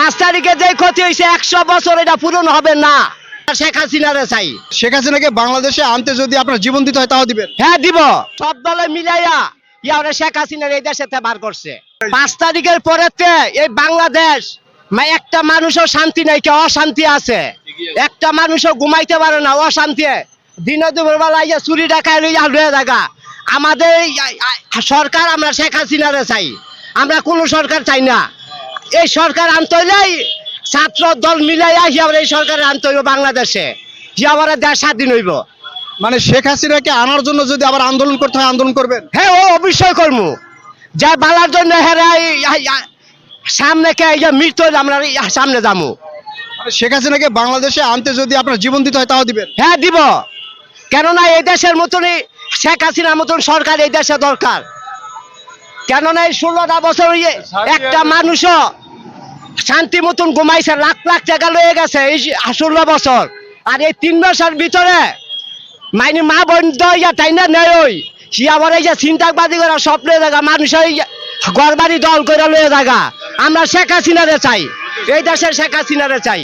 5 তারিখে যে ক্ষতি হয়েছে 100 বছর এটা পূরণ হবে না। শেখ হাসিনারে চাই। শেখ হাসিনাকে বাংলাদেশে আনতে যদি আপনার জীবন দিতে হয় তাও দিবেন? হ্যাঁ দিব। সব দলে মিলাইয়া ইয়ারে শেখ হাসিনার এই দেশে বার করছে। 5 তারিখের পরেতে এই বাংলাদেশ একটা মানুষও শান্তি নাই, কে অশান্তি আছে। একটা মানুষও ঘুমাইতে পারে না, অশান্তি। দিনে দুপুরবেলা ইয়ে চুরি ডাকায় লয়ে থাকা। আমাদের সরকার আমরা শেখ হাসিনারে চাই, আমরা কোনো সরকার চাই না। এই সরকার আনতে হইলেই ছাত্র দল মিলাইয়া এই সরকার আনতে হইব বাংলাদেশে, আবার দেশ স্বাধীন হইব। মানে শেখ হাসিনাকে আনার জন্য যদি আবার আন্দোলন করতে হয় আন্দোলন করবেন? হ্যাঁ ও অবশ্যই করবো। যা বালার জন্য হেরাই সামনে কে মৃত্যু আমরা সামনে যাবো। মানে শেখ হাসিনাকে বাংলাদেশে আনতে যদি আপনার জীবন দিতে হয় তাও দিবেন? হ্যাঁ দিব। কেননা এই দেশের মতনই শেখ হাসিনার মতন সরকার এই দেশে দরকার। কেননা এই 16টা বছর একটা মানুষও শান্তি মতন ঘুমাইছে, লাখ লাখ টাকা লয়ে গেছে এই 16 বছর। আর এই 3 বছর ভিতরে মাইনি মা বোন তাই না নেই ওই আবার এই যে চিন্তাবাদী করা সব লয়ে জায়গা মানুষ ঘর বাড়ি দল করে লয়ে জায়গা। আমরা শেখ হাসিনারে চাই, এই দেশের শেখ হাসিনারে চাই।